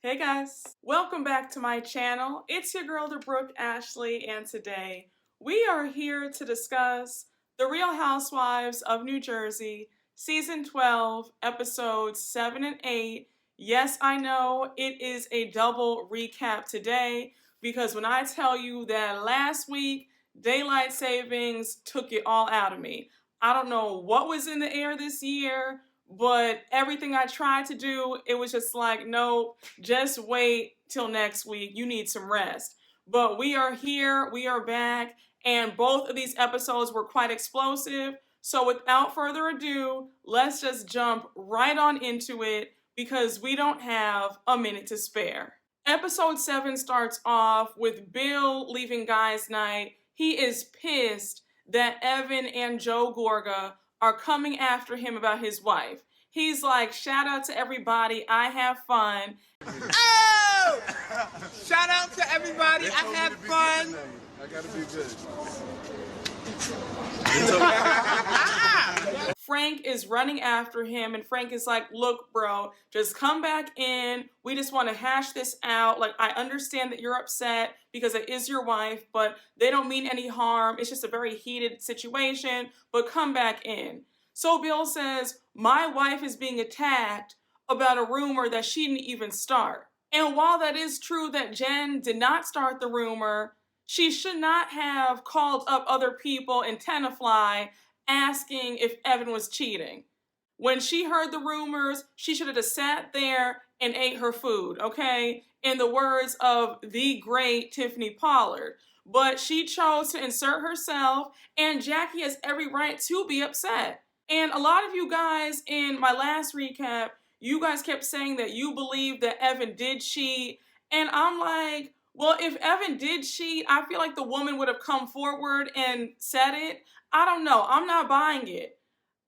Hey guys, welcome back to my channel. It's your girl, Brooke Ashley, and today we are here to discuss The Real Housewives of New Jersey, Season 12, Episodes 7 and 8. Yes, I know it is a double recap today because when I tell you that last week, daylight savings took it all out of me. I don't know what was in the air this year, but everything I tried to do, it was just like, no, just wait till next week. You need some rest. But we are here, we are back, and both of these episodes were quite explosive. So without further ado, let's just jump right on into it because we don't have a minute to spare. Episode 7 starts off with Bill leaving guys' night. He is pissed that Evan and Joe Gorga are coming after him about his wife. He's like, shout out to everybody, I have fun. Oh! Shout out to everybody, I have fun. I gotta be good. Frank is running after him, and Frank is like, look, bro, just come back in. We just want to hash this out. Like, I understand that you're upset because it is your wife, but they don't mean any harm. It's just a very heated situation, but come back in. So Bill says, my wife is being attacked about a rumor that she didn't even start. And while that is true that Jen did not start the rumor, she should not have called up other people in Tenafly asking if Evan was cheating. When she heard the rumors, she should have just sat there and ate her food, okay? In the words of the great Tiffany Pollard. But she chose to insert herself, and Jackie has every right to be upset. And a lot of you guys in my last recap, you guys kept saying that you believe that Evan did cheat. And I'm like, well, if Evan did cheat, I feel like the woman would have come forward and said it. I don't know. I'm not buying it.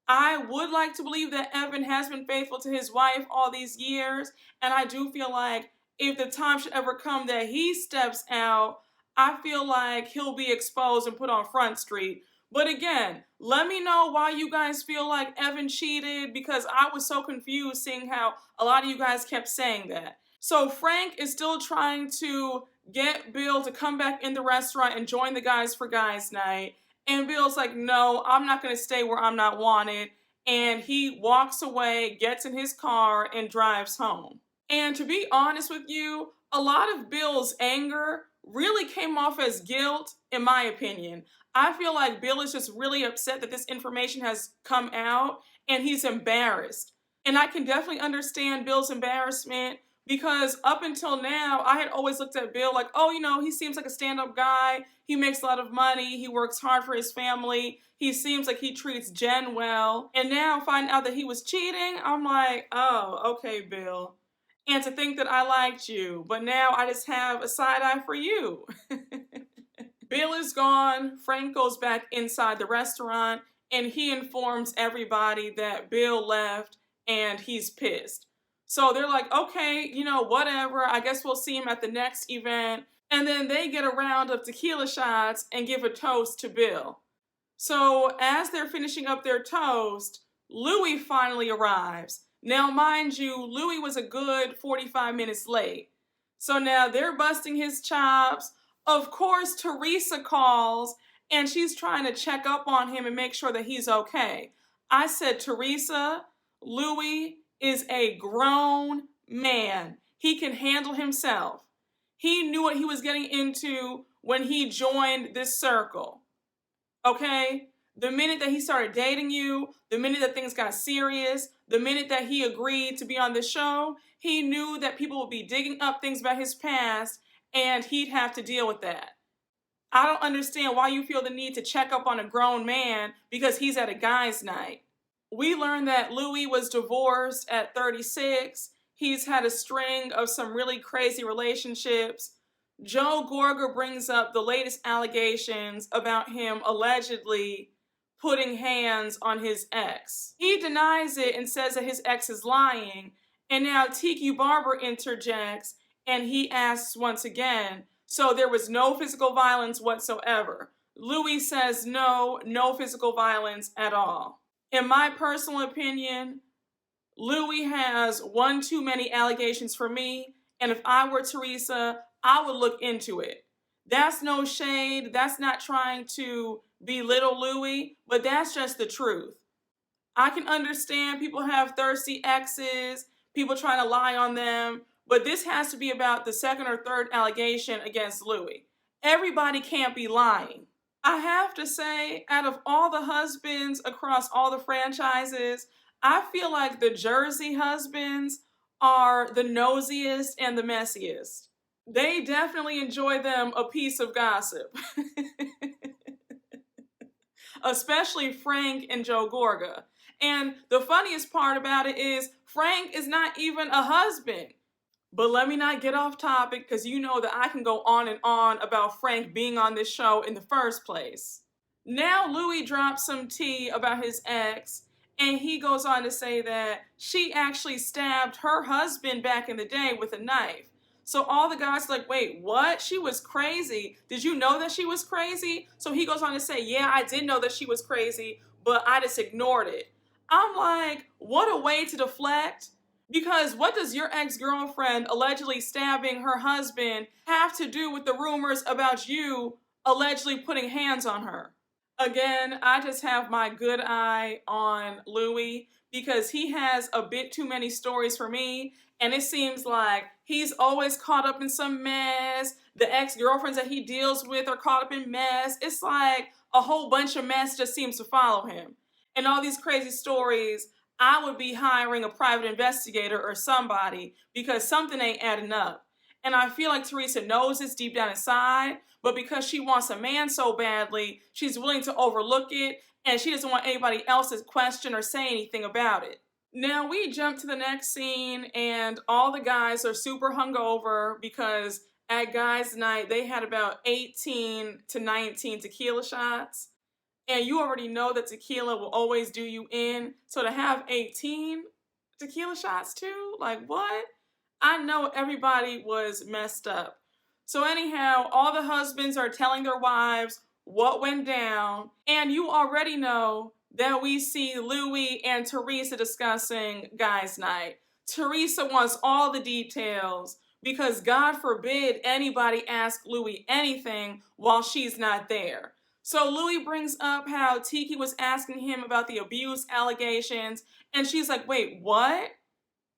I would like to believe that Evan has been faithful to his wife all these years. And I do feel like if the time should ever come that he steps out, I feel like he'll be exposed and put on Front Street. But again, let me know why you guys feel like Evan cheated, because I was so confused seeing how a lot of you guys kept saying that. So Frank is still trying to get Bill to come back in the restaurant and join the guys for guys night. And Bill's like, no, I'm not going to stay where I'm not wanted. And he walks away, gets in his car, and drives home. And to be honest with you, a lot of Bill's anger really came off as guilt, in my opinion. I feel like Bill is just really upset that this information has come out, and he's embarrassed. And I can definitely understand Bill's embarrassment, because up until now, I had always looked at Bill like, oh, you know, he seems like a stand-up guy. He makes a lot of money. He works hard for his family. He seems like he treats Jen well. And now finding out that he was cheating, I'm like, oh, okay, Bill. And to think that I liked you, but now I just have a side eye for you. Bill is gone. Frank goes back inside the restaurant, and he informs everybody that Bill left and he's pissed. So they're like, okay, you know, whatever. I guess we'll see him at the next event. And then they get a round of tequila shots and give a toast to Bill. So as they're finishing up their toast, Louis finally arrives. Now, mind you, Louis was a good 45 minutes late. So now they're busting his chops. Of course, Teresa calls, and she's trying to check up on him and make sure that he's okay. I said, Teresa, Louis is a grown man. He can handle himself. He knew what he was getting into when he joined this circle. Okay? The minute that he started dating you, the minute that things got serious, the minute that he agreed to be on the show, he knew that people would be digging up things about his past, and he'd have to deal with that. I don't understand why you feel the need to check up on a grown man because he's at a guy's night. We learned that Louis was divorced at 36. He's had a string of some really crazy relationships. Joe Gorga brings up the latest allegations about him allegedly putting hands on his ex. He denies it and says that his ex is lying. And now Tiki Barber interjects and he asks once again, so there was no physical violence whatsoever. Louis says no physical violence at all. In my personal opinion, Louis has one too many allegations for me, And if I were Teresa, I would look into it. That's no shade. That's not trying to belittle Louis, but that's just the truth. I can understand people have thirsty exes, people trying to lie on them, but this has to be about the second or third allegation against Louis. Everybody can't be lying. I have to say, out of all the husbands across all the franchises, I feel like the Jersey husbands are the nosiest and the messiest. They definitely enjoy them a piece of gossip. Especially Frank and Joe Gorga. And the funniest part about it is Frank is not even a husband. But let me not get off topic because you know that I can go on and on about Frank being on this show in the first place. Now Louis drops some tea about his ex, and he goes on to say that she actually stabbed her husband back in the day with a knife. So all the guys are like, wait, what? She was crazy. Did you know that she was crazy? So he goes on to say, yeah, I did know that she was crazy, but I just ignored it. I'm like, what a way to deflect. Because what does your ex-girlfriend allegedly stabbing her husband have to do with the rumors about you allegedly putting hands on her? Again, I just have my good eye on Louis because he has a bit too many stories for me, and it seems like he's always caught up in some mess. The ex-girlfriends that he deals with are caught up in mess. It's like a whole bunch of mess just seems to follow him. And all these crazy stories, I would be hiring a private investigator or somebody because something ain't adding up. And I feel like Teresa knows this deep down inside, but because she wants a man so badly, she's willing to overlook it, and she doesn't want anybody else to question or say anything about it. Now we jump to the next scene, and all the guys are super hungover because at guys' night they had about 18 to 19 tequila shots. And you already know that tequila will always do you in. So to have 18 tequila shots too, like what? I know everybody was messed up. So anyhow, all the husbands are telling their wives what went down. And you already know that we see Louis and Teresa discussing guys' night. Teresa wants all the details because God forbid anybody ask Louis anything while she's not there. So Louis brings up how Tiki was asking him about the abuse allegations, and she's like, wait, what?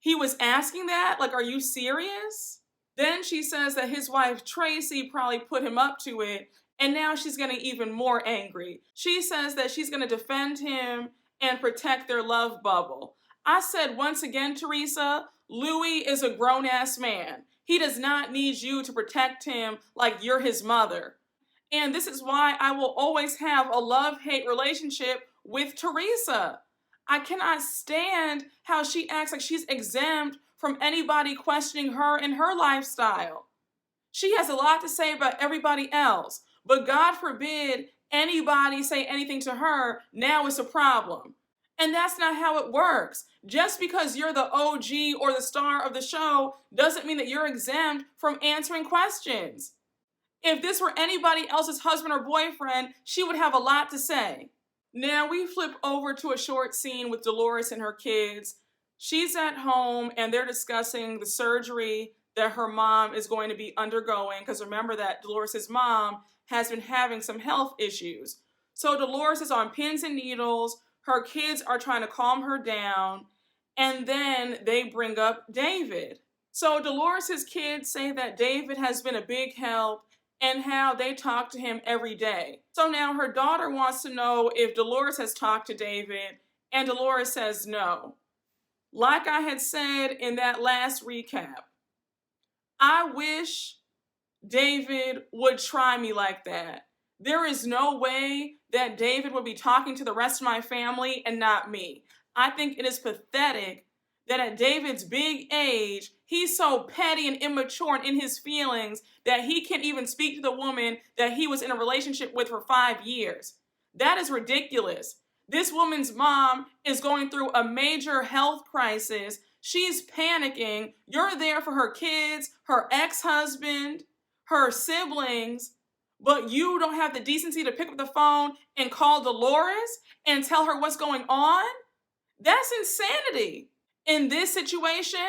He was asking that? Like, are you serious? Then she says that his wife Traci probably put him up to it, and now she's getting even more angry. She says that she's going to defend him and protect their love bubble. I said once again, Teresa, Louis is a grown-ass man. He does not need you to protect him like you're his mother. And this is why I will always have a love-hate relationship with Teresa. I cannot stand how she acts like she's exempt from anybody questioning her and her lifestyle. She has a lot to say about everybody else, but God forbid anybody say anything to her, now it's a problem. And that's not how it works. Just because you're the OG or the star of the show doesn't mean that you're exempt from answering questions. If this were anybody else's husband or boyfriend, she would have a lot to say. Now we flip over to a short scene with Dolores and her kids. She's at home and they're discussing the surgery that her mom is going to be undergoing, because remember that Dolores' mom has been having some health issues. So Dolores is on pins and needles. Her kids are trying to calm her down, and then they bring up David. So Dolores' kids say that David has been a big help and how they talk to him every day. So now her daughter wants to know if Dolores has talked to David, and Dolores says no. Like I had said in that last recap, I wish David would try me like that. There is no way that David would be talking to the rest of my family and not me. I think it is pathetic that at David's big age, he's so petty and immature and in his feelings that he can't even speak to the woman that he was in a relationship with for 5 years. That is ridiculous. This woman's mom is going through a major health crisis. She's panicking. You're there for her kids, her ex-husband, her siblings, but you don't have the decency to pick up the phone and call Dolores and tell her what's going on? That's insanity. In this situation,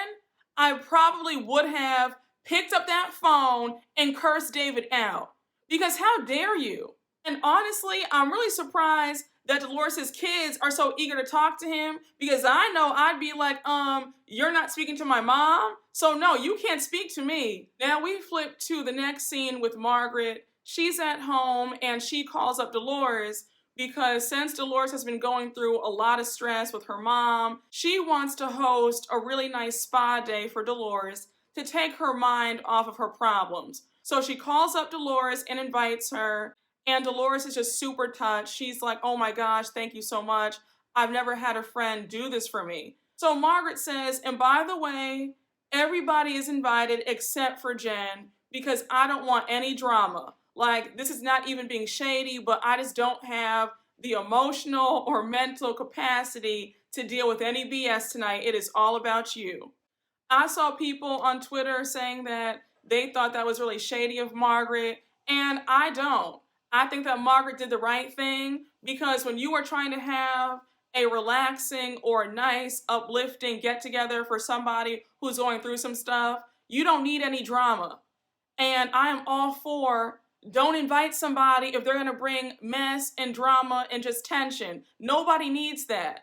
I probably would have picked up that phone and cursed David out. Because how dare you? And honestly, I'm really surprised that Dolores' kids are so eager to talk to him, because I know I'd be like, you're not speaking to my mom? So no, you can't speak to me. Now we flip to the next scene with Margaret. She's at home and she calls up Dolores because since Dolores has been going through a lot of stress with her mom, she wants to host a really nice spa day for Dolores to take her mind off of her problems. So she calls up Dolores and invites her, and Dolores is just super touched. She's like, oh my gosh, thank you so much. I've never had a friend do this for me. So Margaret says, and by the way, everybody is invited except for Jen because I don't want any drama. Like, this is not even being shady, but I just don't have the emotional or mental capacity to deal with any BS tonight. It is all about you. I saw people on Twitter saying that they thought that was really shady of Margaret, and I don't. I think that Margaret did the right thing, because when you are trying to have a relaxing or nice, uplifting get-together for somebody who's going through some stuff, you don't need any drama. And I am all for, don't invite somebody if they're going to bring mess and drama and just tension. Nobody needs that.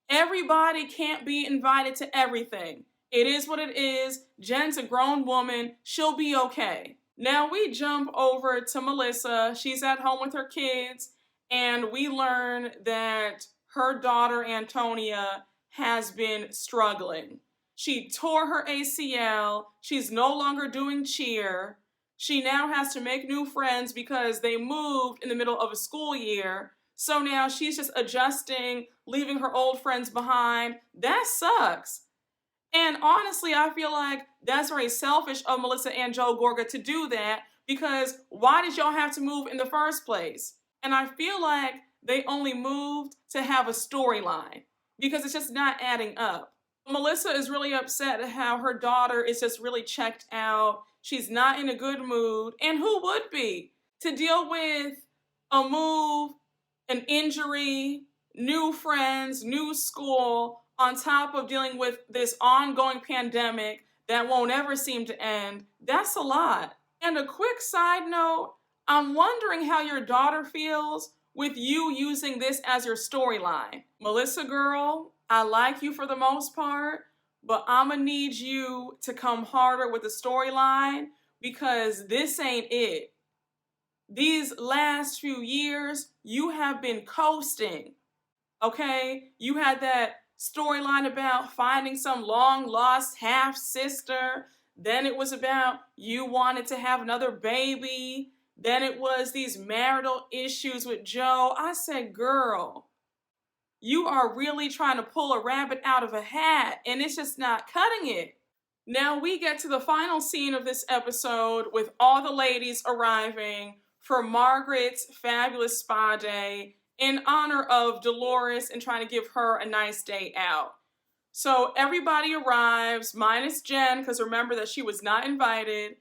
Everybody can't be invited to everything. It is what it is. Jen's a grown woman. She'll be okay. Now we jump over to Melissa. She's at home with her kids, and we learn that her daughter Antonia has been struggling. She tore her ACL. She's no longer doing cheer. She now has to make new friends because they moved in the middle of a school year. So now she's just adjusting, leaving her old friends behind. That sucks. And honestly, I feel like that's very selfish of Melissa and Joe Gorga to do that, because why did y'all have to move in the first place? And I feel like they only moved to have a storyline, because it's just not adding up. Melissa is really upset at how her daughter is just really checked out. She's not in a good mood. And who would be? To deal with a move, an injury, new friends, new school, on top of dealing with this ongoing pandemic that won't ever seem to end, that's a lot. And a quick side note, I'm wondering how your daughter feels with you using this as your storyline. Melissa girl, I like you for the most part, but I'm gonna need you to come harder with the storyline, because this ain't it. These last few years, you have been coasting, okay? You had that storyline about finding some long-lost half-sister. Then it was about you wanted to have another baby. Then it was these marital issues with Joe. I said, girl, you are really trying to pull a rabbit out of a hat, and it's just not cutting it. Now we get to the final scene of this episode with all the ladies arriving for Margaret's fabulous spa day in honor of Dolores and trying to give her a nice day out. So everybody arrives, minus Jen, because remember that she was not invited.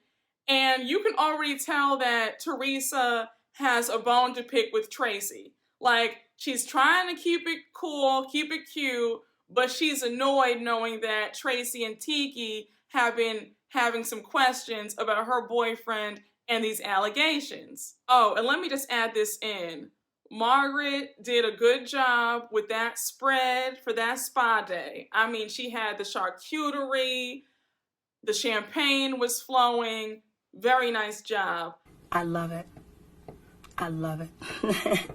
And you can already tell that Teresa has a bone to pick with Traci. Like, she's trying to keep it cool, keep it cute, but she's annoyed knowing that Traci and Tiki have been having some questions about her boyfriend and these allegations. Oh, and let me just add this in. Margaret did a good job with that spread for that spa day. I mean, she had the charcuterie, the champagne was flowing. Very nice job. I love it. I love it.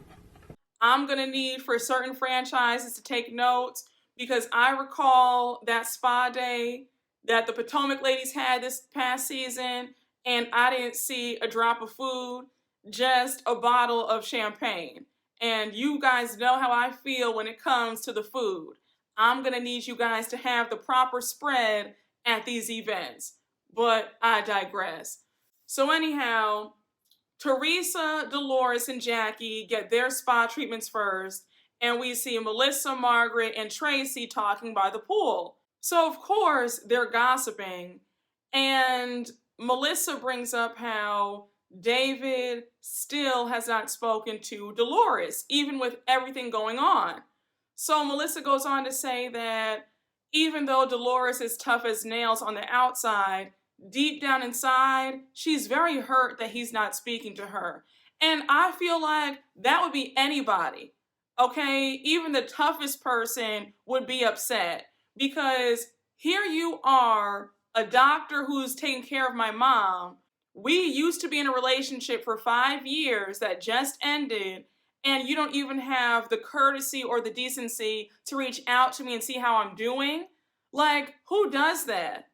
I'm gonna need for certain franchises to take notes, because I recall that spa day that the Potomac ladies had this past season, and I didn't see a drop of food, just a bottle of champagne. And you guys know how I feel when it comes to the food. I'm gonna need you guys to have the proper spread at these events. But I digress. So anyhow, Teresa, Dolores, and Jackie get their spa treatments first, and we see Melissa, Margaret, and Traci talking by the pool. So of course, they're gossiping, and Melissa brings up how David still has not spoken to Dolores, even with everything going on. So Melissa goes on to say that even though Dolores is tough as nails on the outside, deep down inside, she's very hurt that he's not speaking to her. And I feel like that would be anybody, okay? Even the toughest person would be upset because here you are, a doctor who's taking care of my mom. We used to be in a relationship for 5 years that just ended, and you don't even have the courtesy or the decency to reach out to me and see how I'm doing. Like, who does that?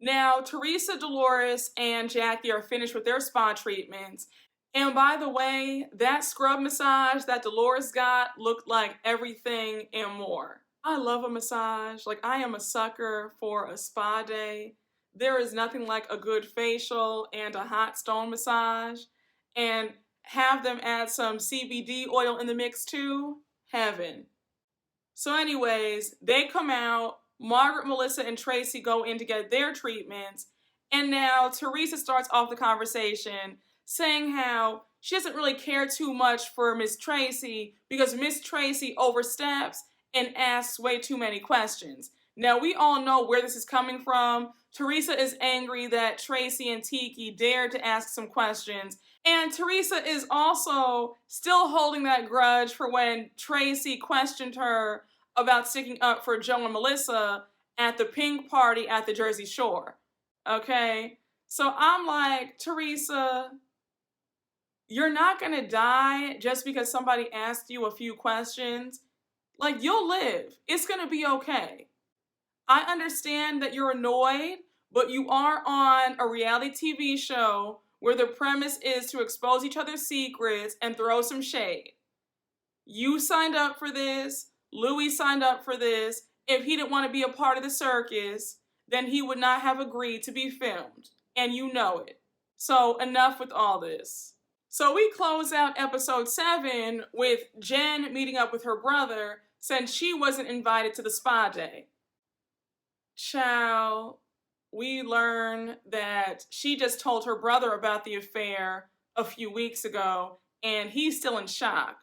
Now, Teresa, Dolores, and Jackie are finished with their spa treatments. And by the way, that scrub massage that Dolores got looked like everything and more. I love a massage. Like, I am a sucker for a spa day. There is nothing like a good facial and a hot stone massage. And have them add some CBD oil in the mix too. Heaven. So anyways, they come out. Margaret, Melissa, and Traci go in to get their treatments. And now Teresa starts off the conversation saying how she doesn't really care too much for Miss Traci because Miss Traci oversteps and asks way too many questions. Now, we all know where this is coming from. Teresa is angry that Traci and Tiki dared to ask some questions. And Teresa is also still holding that grudge for when Traci questioned her about sticking up for Joe and Melissa at the pink party at the Jersey Shore. Okay? So I'm like, Teresa, you're not gonna die just because somebody asked you a few questions. Like, you'll live. It's gonna be okay. I understand that you're annoyed, but you are on a reality TV show where the premise is to expose each other's secrets and throw some shade. You signed up for this. Louis signed up for this. If he didn't want to be a part of the circus, then he would not have agreed to be filmed. And you know it. So enough with all this. So we close out episode 7 with Jen meeting up with her brother since she wasn't invited to the spa day. Ciao. We learn that she just told her brother about the affair a few weeks ago, and he's still in shock.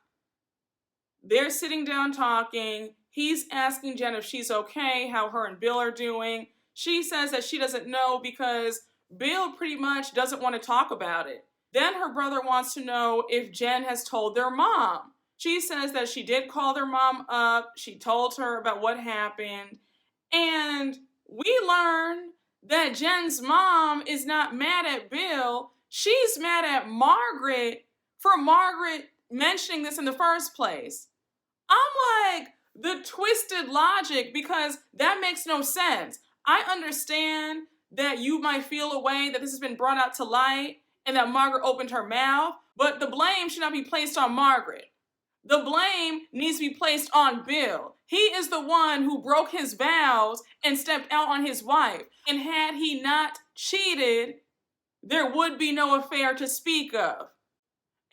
They're sitting down talking. He's asking Jen if she's okay, how her and Bill are doing. She says that she doesn't know because Bill pretty much doesn't want to talk about it. Then her brother wants to know if Jen has told their mom. She says that she did call their mom up. She told her about what happened. And we learn that Jen's mom is not mad at Bill. She's mad at Margaret for Margaret mentioning this in the first place. I'm like, the twisted logic, because that makes no sense. I understand that you might feel a way that this has been brought out to light and that Margaret opened her mouth, but the blame should not be placed on Margaret. The blame needs to be placed on Bill. He is the one who broke his vows and stepped out on his wife. And had he not cheated, there would be no affair to speak of.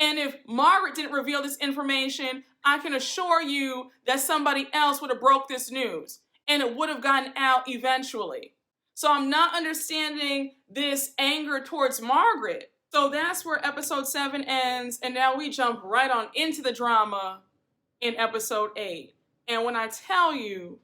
And if Margaret didn't reveal this information, I can assure you that somebody else would have broke this news. And it would have gotten out eventually. So I'm not understanding this anger towards Margaret. So that's where episode 7 ends, and now we jump right on into the drama in episode 8. And when I tell you,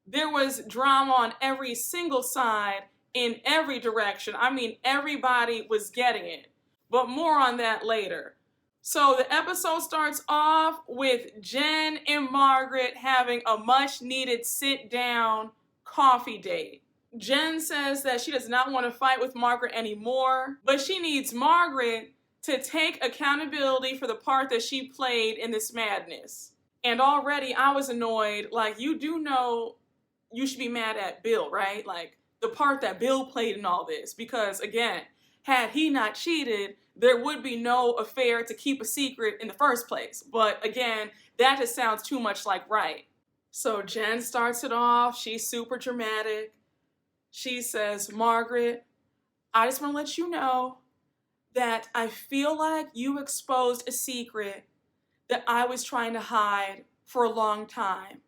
there was drama on every single side, in every direction. I mean, everybody was getting it. But more on that later. So the episode starts off with Jen and Margaret having a much-needed sit-down coffee date. Jen says that she does not want to fight with Margaret anymore, but she needs Margaret to take accountability for the part that she played in this madness. And already I was annoyed, like, you do know you should be mad at Bill, right? Like, the part that Bill played in all this. Because, again, had he not cheated, there would be no affair to keep a secret in the first place. But, again, that just sounds too much like right. So Jen starts it off. She's super dramatic. She says, Margaret, I just want to let you know that I feel like you exposed a secret that I was trying to hide for a long time.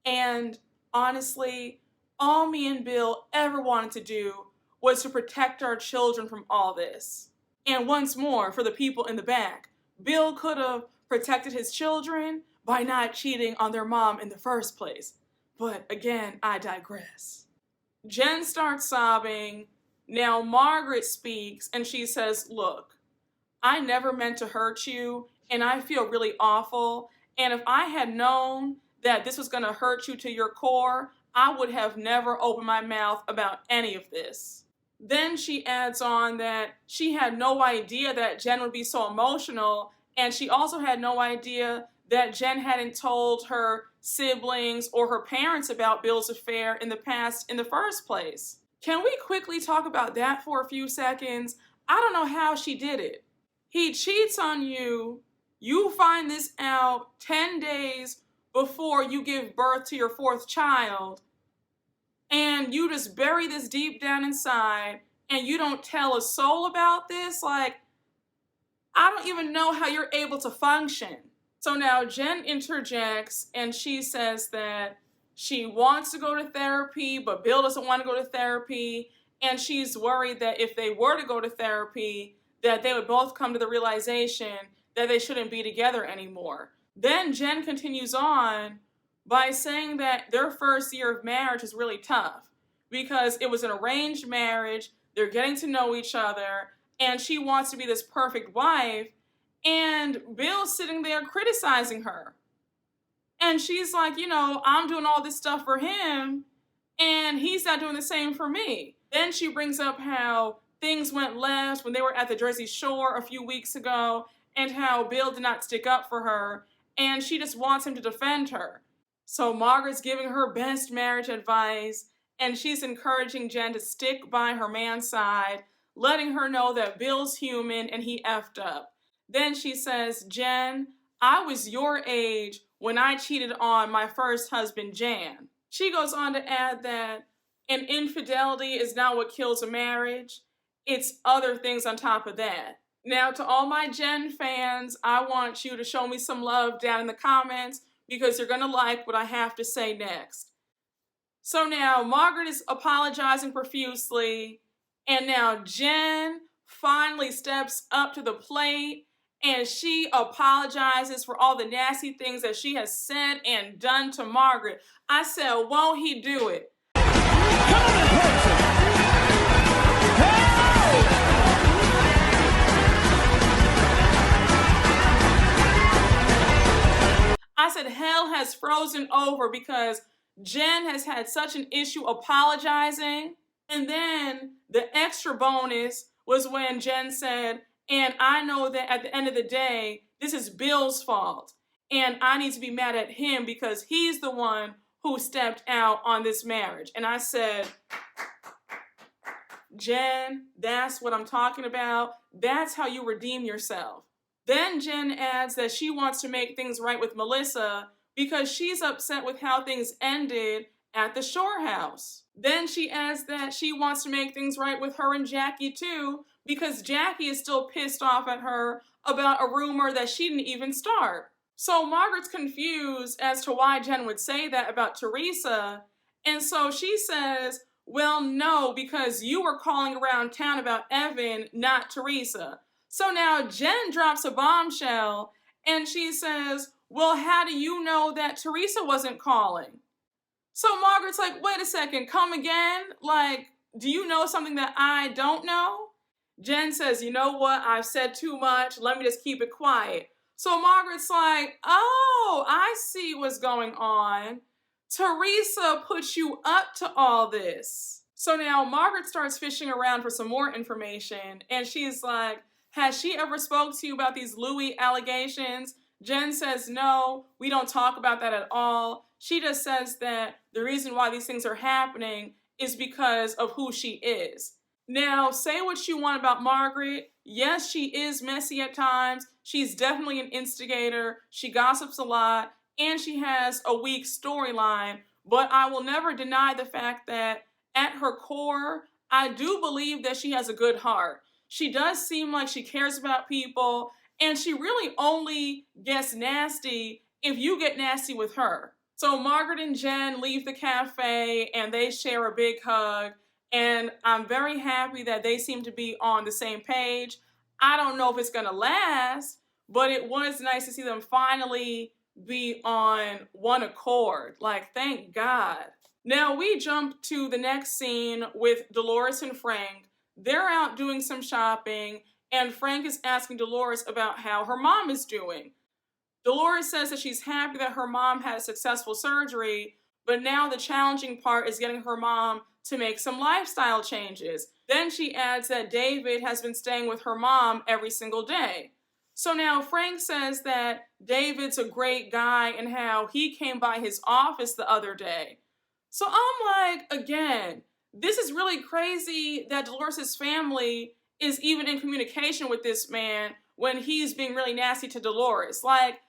And honestly, all me and Bill ever wanted to do was to protect our children from all this. And once more, for the people in the back, Bill could have protected his children by not cheating on their mom in the first place. But again, I digress. Jen starts sobbing. Now Margaret speaks and she says, look, I never meant to hurt you and I feel really awful. And if I had known that this was going to hurt you to your core, I would have never opened my mouth about any of this. Then she adds on that she had no idea that Jen would be so emotional, and she also had no idea that Jen hadn't told her siblings or her parents about Bill's affair in the past in the first place. Can we quickly talk about that for a few seconds? I don't know how she did it. He cheats on you. You find this out 10 days before you give birth to your fourth child. And you just bury this deep down inside and you don't tell a soul about this. Like, I don't even know how you're able to function. So now Jen interjects and she says that she wants to go to therapy, but Bill doesn't want to go to therapy. And she's worried that if they were to go to therapy, that they would both come to the realization that they shouldn't be together anymore. Then Jen continues on by saying that their first year of marriage is really tough because it was an arranged marriage, they're getting to know each other, and she wants to be this perfect wife, and Bill's sitting there criticizing her. And she's like, you know, I'm doing all this stuff for him, and he's not doing the same for me. Then she brings up how things went left when they were at the Jersey Shore a few weeks ago, and how Bill did not stick up for her, and she just wants him to defend her. So Margaret's giving her best marriage advice, and she's encouraging Jen to stick by her man's side, letting her know that Bill's human and he effed up. Then she says, Jen, I was your age when I cheated on my first husband, Jan. She goes on to add that an infidelity is not what kills a marriage. It's other things on top of that. Now, to all my Jen fans, I want you to show me some love down in the comments because you're going to like what I have to say next. So now Margaret is apologizing profusely, and now Jen finally steps up to the plate and she apologizes for all the nasty things that she has said and done to Margaret. I said, won't he do it? I said hell has frozen over because Jen has had such an issue apologizing. And then the extra bonus was when Jen said, and I know that at the end of the day, this is Bill's fault. And I need to be mad at him because he's the one who stepped out on this marriage. And I said, Jen, that's what I'm talking about. That's how you redeem yourself. Then Jen adds that she wants to make things right with Melissa because she's upset with how things ended at the Shore House. Then she adds that she wants to make things right with her and Jackie too because Jackie is still pissed off at her about a rumor that she didn't even start. So Margaret's confused as to why Jen would say that about Teresa, and so she says, well, no, because you were calling around town about Evan, not Teresa. So now Jen drops a bombshell and she says, well, how do you know that Teresa wasn't calling? So Margaret's like, wait a second, come again? Like, do you know something that I don't know? Jen says, you know what? I've said too much. Let me just keep it quiet. So Margaret's like, oh, I see what's going on. Teresa put you up to all this. So now Margaret starts fishing around for some more information, and she's like, has she ever spoke to you about these Louis allegations? Jen says, no, we don't talk about that at all. She just says that the reason why these things are happening is because of who she is. Now, say what you want about Margaret. Yes, she is messy at times. She's definitely an instigator. She gossips a lot, and she has a weak storyline. But I will never deny the fact that at her core, I do believe that she has a good heart. She does seem like she cares about people, and she really only gets nasty if you get nasty with her. So Margaret and Jen leave the cafe, and they share a big hug. And I'm very happy that they seem to be on the same page. I don't know if it's going to last, but it was nice to see them finally be on one accord. Like, thank God. Now we jump to the next scene with Dolores and Frank, They're out doing some shopping, and Frank is asking Dolores about how her mom is doing. Dolores says that she's happy that her mom had a successful surgery, but now the challenging part is getting her mom to make some lifestyle changes. Then she adds that David has been staying with her mom every single day. So now Frank says that David's a great guy and how he came by his office the other day. So I'm like, again, this is really crazy that Dolores' family is even in communication with this man when he's being really nasty to Dolores. Like,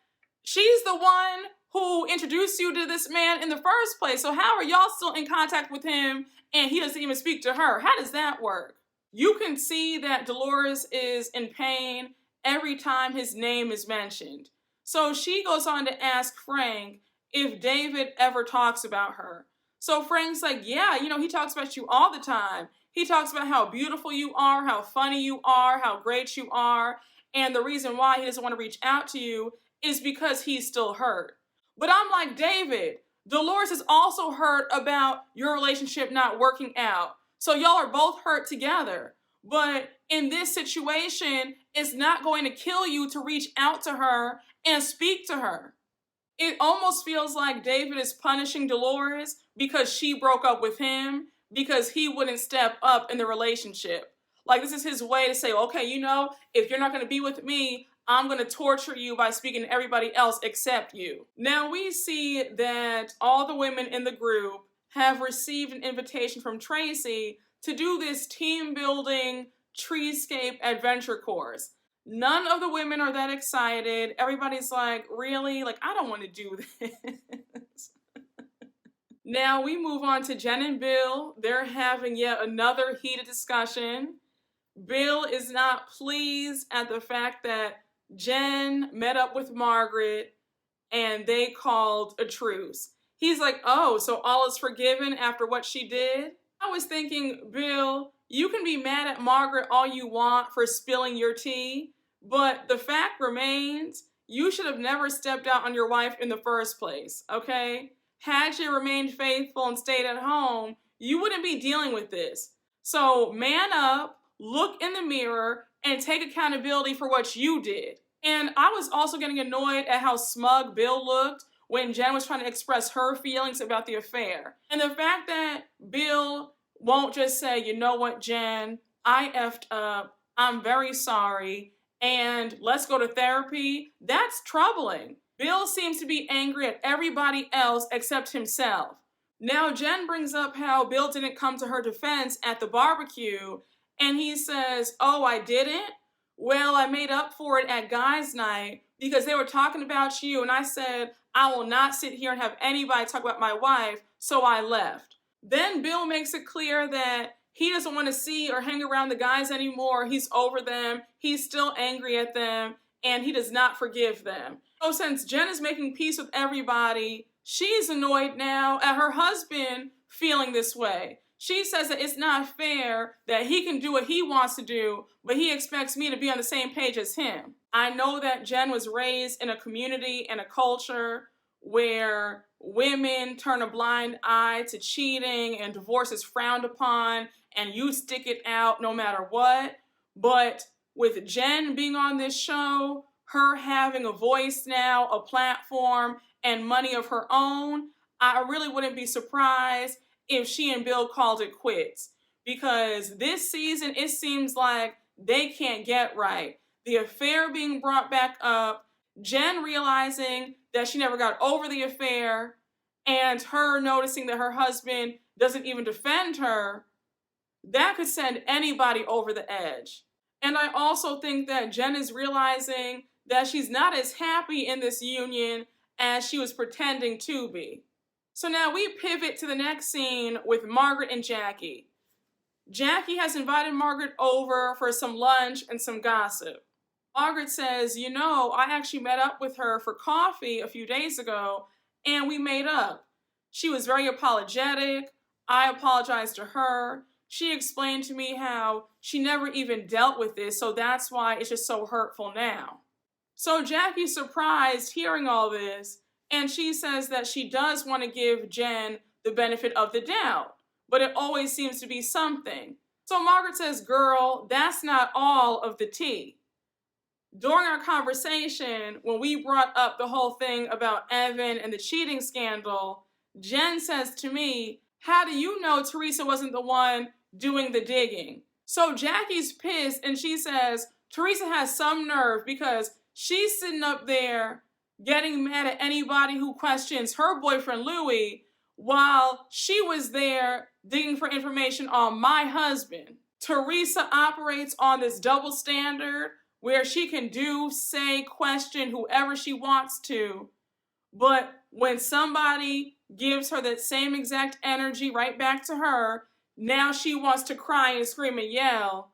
she's the one who introduced you to this man in the first place. So how are y'all still in contact with him and he doesn't even speak to her? How does that work? You can see that Dolores is in pain every time his name is mentioned. So she goes on to ask Frank if David ever talks about her. So Frank's like, yeah, he talks about you all the time. He talks about how beautiful you are, how funny you are, how great you are. And the reason why he doesn't want to reach out to you is because he's still hurt. But I'm like, David, Dolores is also hurt about your relationship not working out. So y'all are both hurt together. But in this situation, it's not going to kill you to reach out to her and speak to her. It almost feels like David is punishing Dolores because she broke up with him because he wouldn't step up in the relationship. Like, this is his way to say, okay, if you're not going to be with me, I'm going to torture you by speaking to everybody else except you. Now we see that all the women in the group have received an invitation from Traci to do this team building treescape adventure course. None of the women are that excited. Everybody's like, really? Like, I don't want to do this. Now we move on to Jen and Bill. They're having yet another heated discussion. Bill is not pleased at the fact that Jen met up with Margaret and they called a truce. He's like, oh, so all is forgiven after what she did? I was thinking, Bill, you can be mad at Margaret all you want for spilling your tea, but the fact remains, you should have never stepped out on your wife in the first place, okay? Had you remained faithful and stayed at home, you wouldn't be dealing with this. So man up, look in the mirror, and take accountability for what you did. And I was also getting annoyed at how smug Bill looked when Jen was trying to express her feelings about the affair. And the fact that Bill won't just say, you know what, Jen, I effed up, I'm very sorry, and let's go to therapy, that's troubling. Bill seems to be angry at everybody else except himself. Now Jen brings up how Bill didn't come to her defense at the barbecue, and he says, oh, I didn't? Well, I made up for it at guys' night because they were talking about you, and I said, I will not sit here and have anybody talk about my wife, so I left. Then Bill makes it clear that he doesn't want to see or hang around the guys anymore. He's over them. He's still angry at them, and he does not forgive them. So since Jen is making peace with everybody, she's annoyed now at her husband feeling this way. She says that it's not fair that he can do what he wants to do, but he expects me to be on the same page as him. I know that Jen was raised in a community and a culture where women turn a blind eye to cheating and divorce is frowned upon and you stick it out no matter what. But with Jen being on this show, her having a voice now, a platform, and money of her own, I really wouldn't be surprised if she and Bill called it quits. Because this season, it seems like they can't get right. The affair being brought back up, Jen realizing that she never got over the affair, and her noticing that her husband doesn't even defend her, that could send anybody over the edge. And I also think that Jen is realizing that she's not as happy in this union as she was pretending to be. So now we pivot to the next scene with Margaret and Jackie. Jackie has invited Margaret over for some lunch and some gossip. Margaret says, I actually met up with her for coffee a few days ago, and we made up. She was very apologetic. I apologized to her. She explained to me how she never even dealt with this, so that's why it's just so hurtful now. So Jackie's surprised hearing all this, and she says that she does want to give Jen the benefit of the doubt, but it always seems to be something. So Margaret says, girl, that's not all of the tea. During our conversation, when we brought up the whole thing about Evan and the cheating scandal, Jen says to me, how do you know Teresa wasn't the one doing the digging? So Jackie's pissed and she says, Teresa has some nerve because she's sitting up there getting mad at anybody who questions her boyfriend Louis while she was there digging for information on my husband. Teresa operates on this double standard where she can do, say, question whoever she wants to, but when somebody gives her that same exact energy right back to her, now she wants to cry and scream and yell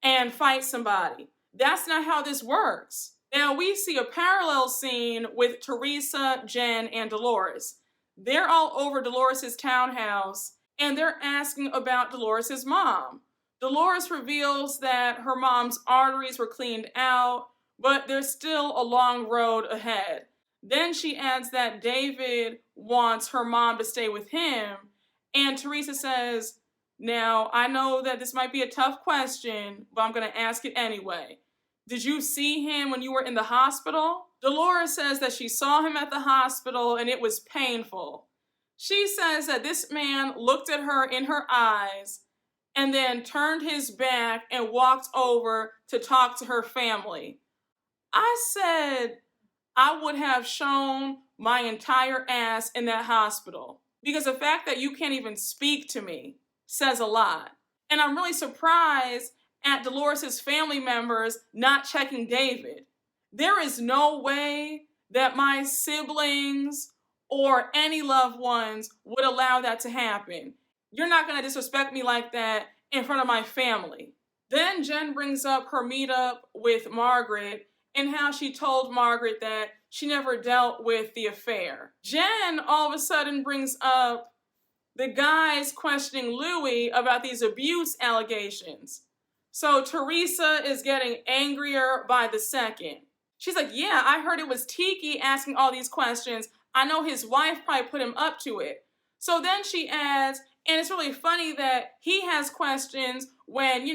and fight somebody. That's not how this works. Now we see a parallel scene with Teresa, Jen, and Dolores. They're all over Dolores' townhouse and they're asking about Dolores' mom. Dolores reveals that her mom's arteries were cleaned out, but there's still a long road ahead. Then she adds that David wants her mom to stay with him, and Teresa says, now, I know that this might be a tough question, but I'm going to ask it anyway. Did you see him when you were in the hospital? Dolores says that she saw him at the hospital and it was painful. She says that this man looked at her in her eyes and then turned his back and walked over to talk to her family. I said I would have shown my entire ass in that hospital because the fact that you can't even speak to me says a lot. And I'm really surprised at Dolores' family members not checking David. There is no way that my siblings or any loved ones would allow that to happen. You're not going to disrespect me like that in front of my family. Then Jen brings up her meetup with Margaret and how she told Margaret that she never dealt with the affair. Jen all of a sudden brings up the guys questioning Louis about these abuse allegations. So Teresa is getting angrier by the second. She's like, yeah, I heard it was Tiki asking all these questions. I know his wife probably put him up to it. So then she adds, and it's really funny that he has questions when,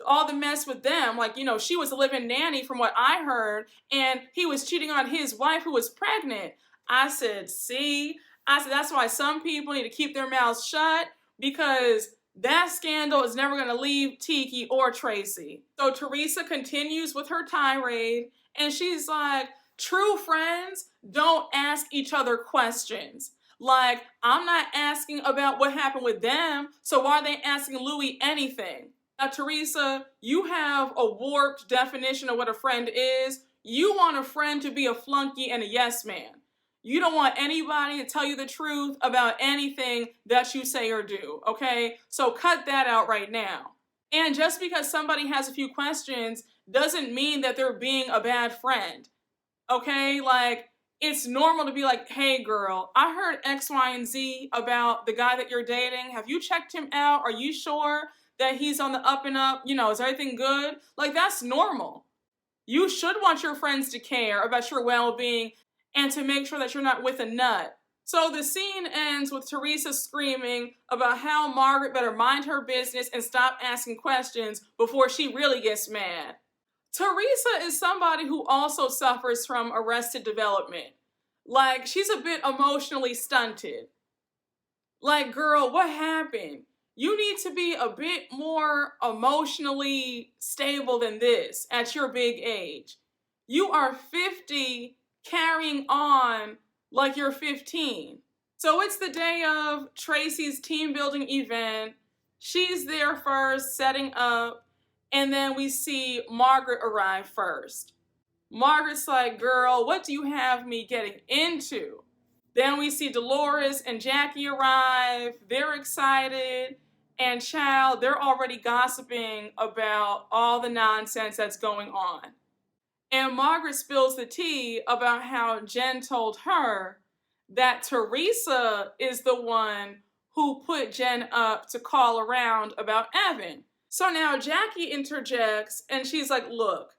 all the mess with them, like, she was a live-in nanny from what I heard, and he was cheating on his wife who was pregnant. I said, see? I said, that's why some people need to keep their mouths shut, because that scandal is never going to leave Tiki or Traci. So Teresa continues with her tirade, and she's like, true friends don't ask each other questions. Like, I'm not asking about what happened with them, so why are they asking Louis anything? Now, Teresa, you have a warped definition of what a friend is. You want a friend to be a flunky and a yes man. You don't want anybody to tell you the truth about anything that you say or do, okay? So cut that out right now. And just because somebody has a few questions doesn't mean that they're being a bad friend, okay? Like, it's normal to be like, hey girl, I heard X, Y, and Z about the guy that you're dating. Have you checked him out? Are you sure that he's on the up and up? Is everything good? Like, that's normal. You should want your friends to care about your well-being and to make sure that you're not with a nut. So the scene ends with Teresa screaming about how Margaret better mind her business and stop asking questions before she really gets mad. Teresa is somebody who also suffers from arrested development. Like, she's a bit emotionally stunted. Like, girl, what happened? You need to be a bit more emotionally stable than this at your big age. You are 50 carrying on like you're 15. So it's the day of Traci's team building event. She's there first, setting up, and then we see Margaret arrive first. Margaret's like, girl, what do you have me getting into? Then we see Dolores and Jackie arrive. They're excited. And child, they're already gossiping about all the nonsense that's going on. And Margaret spills the tea about how Jen told her that Teresa is the one who put Jen up to call around about Evan. So now Jackie interjects and she's like, look,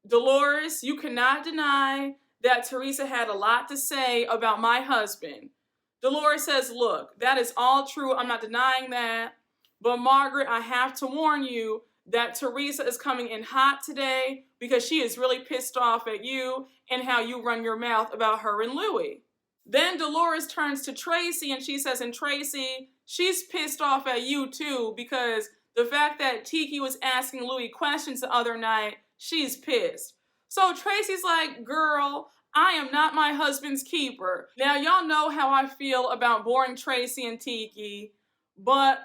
Dolores, you cannot deny that Teresa had a lot to say about my husband. Dolores says, look, that is all true. I'm not denying that. But Margaret, I have to warn you that Teresa is coming in hot today because she is really pissed off at you and how you run your mouth about her and Louis. Then Dolores turns to Traci and she says, and Traci, she's pissed off at you too because the fact that Tiki was asking Louis questions the other night, she's pissed. So Traci's like, girl, I am not my husband's keeper. Now y'all know how I feel about boring Traci and Tiki, but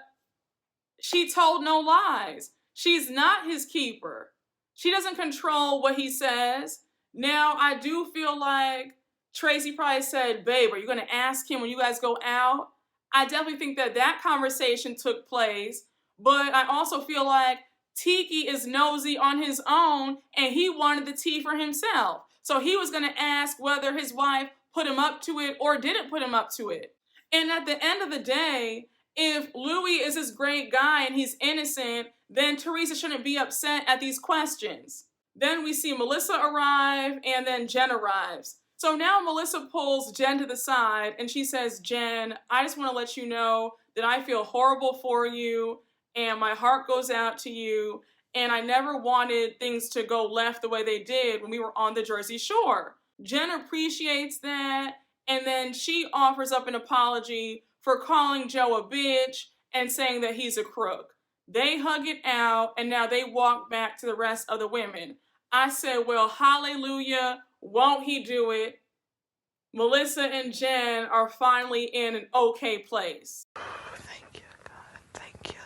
she told no lies. She's not his keeper. She doesn't control what he says. Now, I do feel like Traci probably said, babe, are you going to ask him when you guys go out? I definitely think that that conversation took place. But I also feel like Tiki is nosy on his own and he wanted the tea for himself. So he was going to ask whether his wife put him up to it or didn't put him up to it. And at the end of the day, if Louis is this great guy and he's innocent, then Teresa shouldn't be upset at these questions. Then we see Melissa arrive and then Jen arrives. So now Melissa pulls Jen to the side and she says, Jen, I just want to let you know that I feel horrible for you and my heart goes out to you and I never wanted things to go left the way they did when we were on the Jersey Shore. Jen appreciates that and then she offers up an apology for calling Joe a bitch and saying that he's a crook. They hug it out, and now they walk back to the rest of the women. I said, well, hallelujah, won't he do it? Melissa and Jen are finally in an okay place. Thank you, God. Thank you.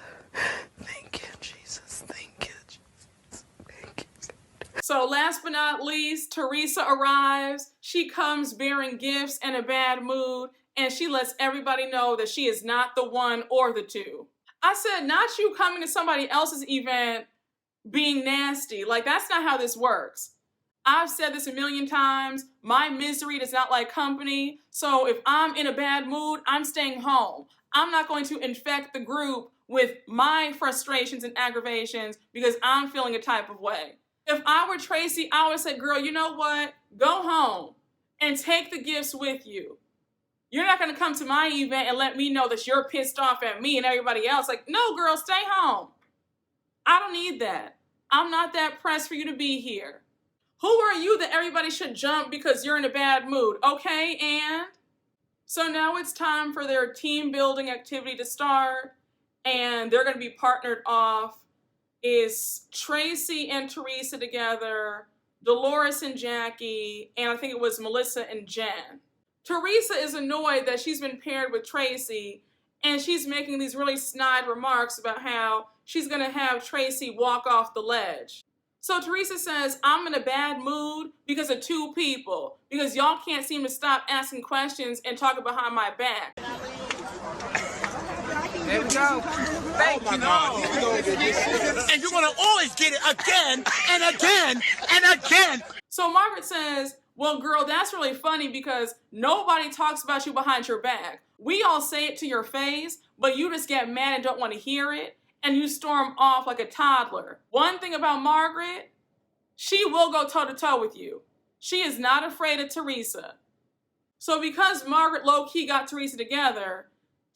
Thank you, Jesus. Thank you, Jesus. Thank you. So last but not least, Teresa arrives. She comes bearing gifts and a bad mood, and she lets everybody know that she is not the one or the two. I said, not you coming to somebody else's event being nasty. Like, that's not how this works. I've said this a million times. My misery does not like company. So if I'm in a bad mood, I'm staying home. I'm not going to infect the group with my frustrations and aggravations because I'm feeling a type of way. If I were Traci, I would say, girl, you know what? Go home and take the gifts with you. You're not going to come to my event and let me know that you're pissed off at me and everybody else. Like, no, girl, stay home. I don't need that. I'm not that pressed for you to be here. Who are you that everybody should jump because you're in a bad mood? Okay, and? So now it's time for their team building activity to start. And they're going to be partnered off. Is Traci and Teresa together, Dolores and Jackie, and I think it was Melissa and Jen. Teresa is annoyed that she's been paired with Traci, and she's making these really snide remarks about how she's going to have Traci walk off the ledge. So Teresa says, I'm in a bad mood because of two people, because y'all can't seem to stop asking questions and talking behind my back. There we go. Thank you. And you're going to always get it again and again and again. So Margaret says, well, girl, that's really funny because nobody talks about you behind your back. We all say it to your face, but you just get mad and don't want to hear it, and you storm off like a toddler. One thing about Margaret, she will go toe-to-toe with you. She is not afraid of Teresa. So because Margaret low-key got Teresa together,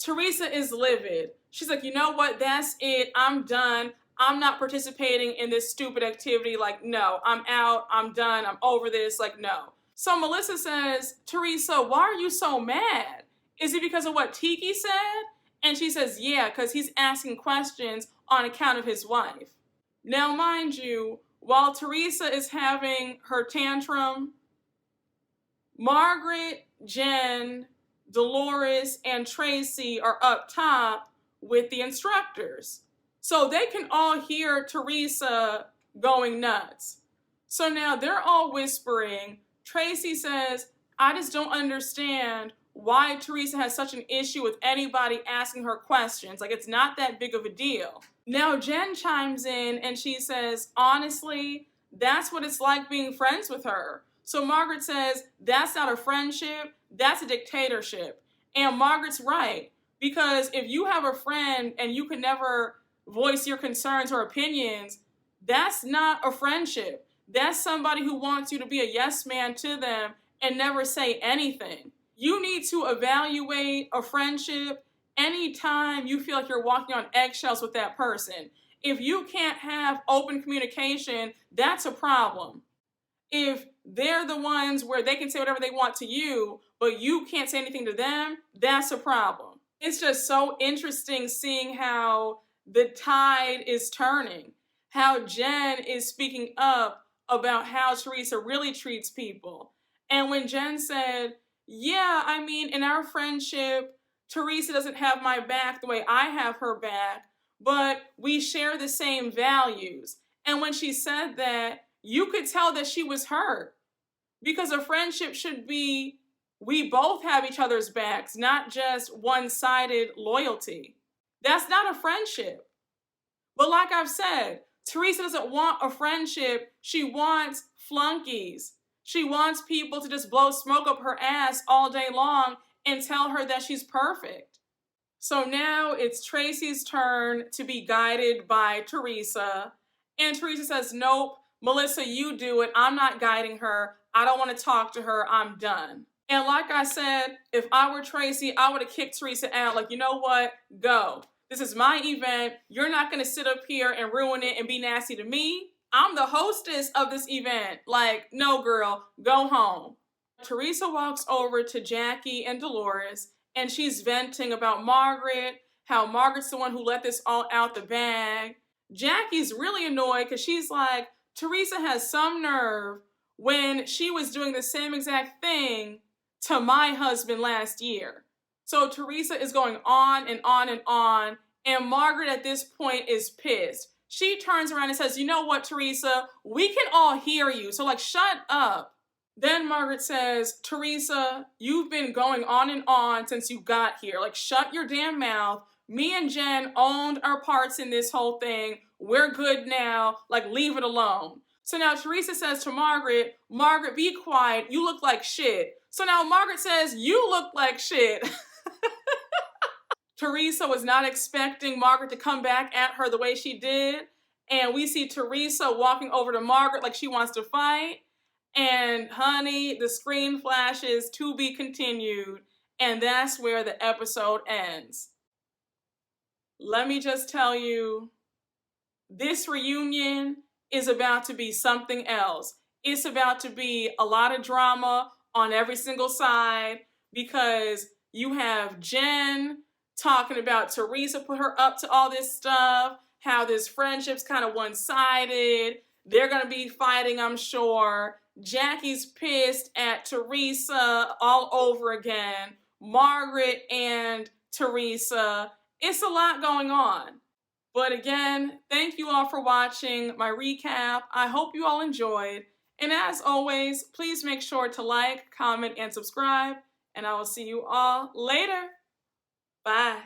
Teresa is livid. She's like, you know what? That's it. I'm done. I'm not participating in this stupid activity. Like, no, I'm out. I'm done. I'm over this. Like, no. So Melissa says, Teresa, why are you so mad? Is it because of what Tiki said? And she says, yeah, because he's asking questions on account of his wife. Now, mind you, while Teresa is having her tantrum, Margaret, Jen, Dolores, and Traci are up top with the instructors. So they can all hear Teresa going nuts. So now they're all whispering. Traci says, I just don't understand why Teresa has such an issue with anybody asking her questions. Like, it's not that big of a deal. Now Jen chimes in and she says, honestly, that's what it's like being friends with her. So Margaret says, that's not a friendship, that's a dictatorship. And Margaret's right, because if you have a friend and you can never voice your concerns or opinions, that's not a friendship. That's somebody who wants you to be a yes man to them and never say anything. You need to evaluate a friendship anytime you feel like you're walking on eggshells with that person, if you can't have open communication, that's a problem. If they're the ones where they can say whatever they want to you, but you can't say anything to them, that's a problem. It's just so interesting seeing how the tide is turning, how Jen is speaking up about how Teresa really treats people. And when Jen said, yeah, I mean, in our friendship, Teresa doesn't have my back the way I have her back, but we share the same values. And when she said that, you could tell that she was hurt, because a friendship should be, we both have each other's backs, not just one-sided loyalty. That's not a friendship. But like I've said, Teresa doesn't want a friendship. She wants flunkies. She wants people to just blow smoke up her ass all day long and tell her that she's perfect. So now it's Traci's turn to be guided by Teresa. And Teresa says, nope, Melissa, you do it. I'm not guiding her. I don't want to talk to her. I'm done. And like I said, if I were Traci, I would have kicked Teresa out. Like, you know what? Go. This is my event. You're not going to sit up here and ruin it and be nasty to me. I'm the hostess of this event. Like, no, girl, go home. Teresa walks over to Jackie and Dolores, and she's venting about Margaret, how Margaret's the one who let this all out the bag. Jackie's really annoyed because she's like, Teresa has some nerve when she was doing the same exact thing to my husband last year. So Teresa is going on and on and on, and Margaret at this point is pissed. She turns around and says, you know what, Teresa, we can all hear you, so like, shut up. Then Margaret says, Teresa, you've been going on and on since you got here. Like, shut your damn mouth. Me and Jen owned our parts in this whole thing. We're good now. Like, leave it alone. So now Teresa says to Margaret, Margaret, be quiet. You look like shit. So now Margaret says, you look like shit. Teresa was not expecting Margaret to come back at her the way she did. And we see Teresa walking over to Margaret like she wants to fight. And honey, the screen flashes to be continued. And that's where the episode ends. Let me just tell you, this reunion is about to be something else. It's about to be a lot of drama on every single side, because you have Jen talking about Teresa put her up to all this stuff, how this friendship's kind of one-sided. They're going to be fighting, I'm sure. Jackie's pissed at Teresa all over again. Margaret and Teresa. It's a lot going on. But again, thank you all for watching my recap. I hope you all enjoyed. And as always, please make sure to like, comment, and subscribe. And I will see you all later. Bye.